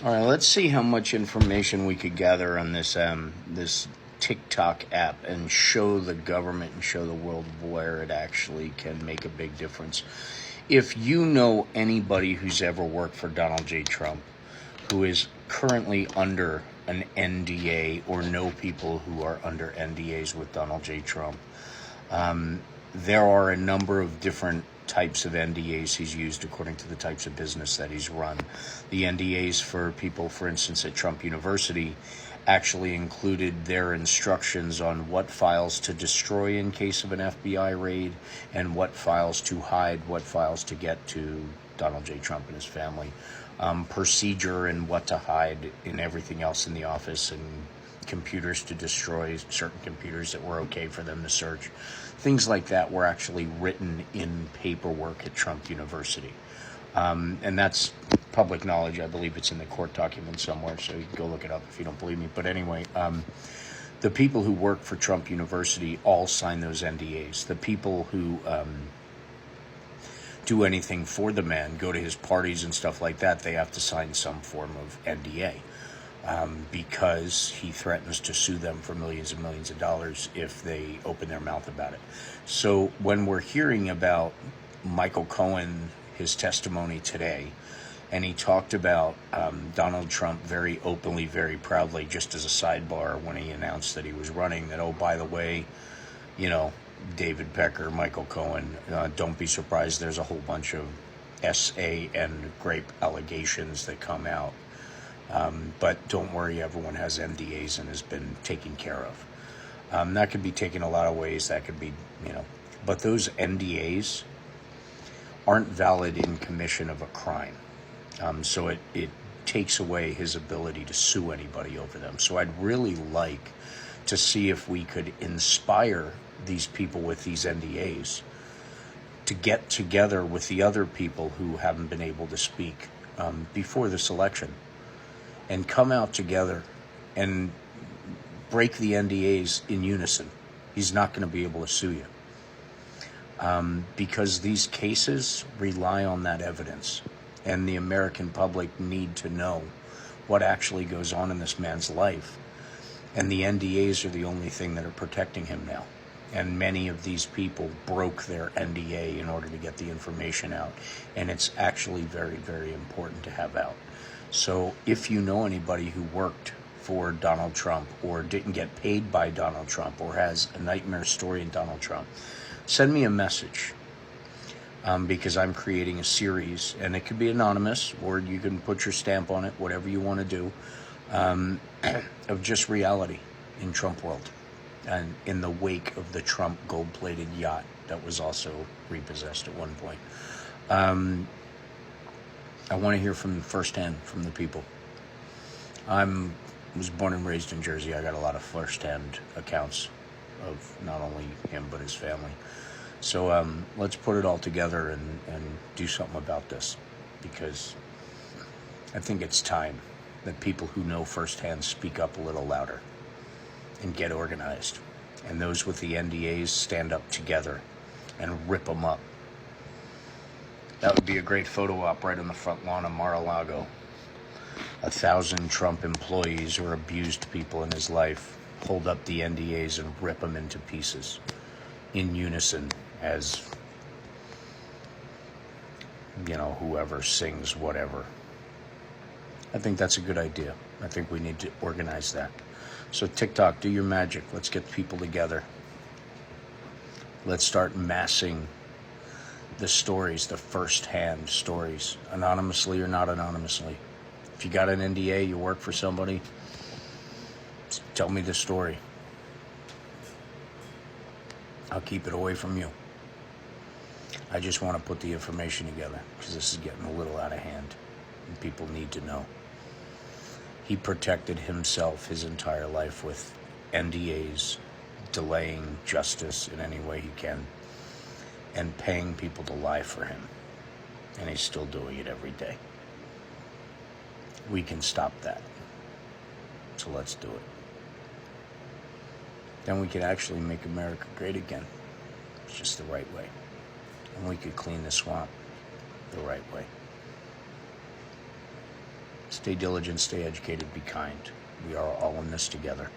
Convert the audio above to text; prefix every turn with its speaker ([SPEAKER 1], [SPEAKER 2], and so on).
[SPEAKER 1] All right, let's see how much information we could gather on this TikTok app and show the government and show the world where it actually can make a big difference. If you know anybody who's ever worked for Donald J. Trump, who is currently under an NDA, or know people who are under NDAs with Donald J. Trump, there are a number of different types of NDAs he's used according to the types of business that he's run. The NDAs for people, for instance, at Trump University, actually included their instructions on what files to destroy in case of an FBI raid and what files to hide, what files to get to Donald J. Trump and his family, procedure and what to hide in everything else in the office, and computers to destroy, certain computers that were okay for them to search. Things like that were actually written in paperwork at Trump University. And that's public knowledge. I believe it's in the court document somewhere, so you can go look it up if you don't believe me. But anyway, the people who work for Trump University all sign those NDAs. The people who do anything for the man, go to his parties and stuff like that, they have to sign some form of NDA. Because he threatens to sue them for millions and millions of dollars if they open their mouth about it. So when we're hearing about Michael Cohen, his testimony today, and he talked about Donald Trump very openly, very proudly, just as a sidebar when he announced that he was running, that, oh, by the way, you know, David Pecker, Michael Cohen, don't be surprised, there's a whole bunch of SA and grape allegations that come out. But don't worry, everyone has NDAs and has been taken care of. That could be taken a lot of ways. That could be, but those NDAs aren't valid in commission of a crime. So it takes away his ability to sue anybody over them. So I'd really like to see if we could inspire these people with these NDAs to get together with the other people who haven't been able to speak before this election, and come out together and break the NDAs in unison. He's not going to be able to sue you. Because these cases rely on that evidence, and the American public need to know what actually goes on in this man's life. And the NDAs are the only thing that are protecting him now. And many of these people broke their NDA in order to get the information out. And it's actually very, very important to have out. So if you know anybody who worked for Donald Trump, or didn't get paid by Donald Trump, or has a nightmare story in Donald Trump, send me a message, because I'm creating a series, and it could be anonymous, or you can put your stamp on it, whatever you want to do, of just reality in Trump world, and in the wake of the Trump gold-plated yacht that was also repossessed at one point. I want to hear from firsthand from the people. I was born and raised in Jersey. I got a lot of firsthand accounts of not only him but his family. So let's put it all together and do something about this, because I think it's time that people who know firsthand speak up a little louder and get organized. And those with the NDAs stand up together and rip them up. That would be a great photo op right on the front lawn of Mar-a-Lago. 1,000 Trump employees or abused people in his life hold up the NDAs and rip them into pieces in unison, as, whoever sings whatever. I think that's a good idea. I think we need to organize that. So TikTok, do your magic. Let's get people together. Let's start massing the stories, the first-hand stories, anonymously or not anonymously. If you got an NDA, you work for somebody, tell me the story. I'll keep it away from you. I just want to put the information together, because this is getting a little out of hand, and people need to know. He protected himself his entire life with NDAs, delaying justice in any way he can, and paying people to lie for him. And he's still doing it every day. We can stop that. So let's do it. Then we can actually make America great again. It's just the right way. And we could clean the swamp the right way. Stay diligent, stay educated, be kind. We are all in this together.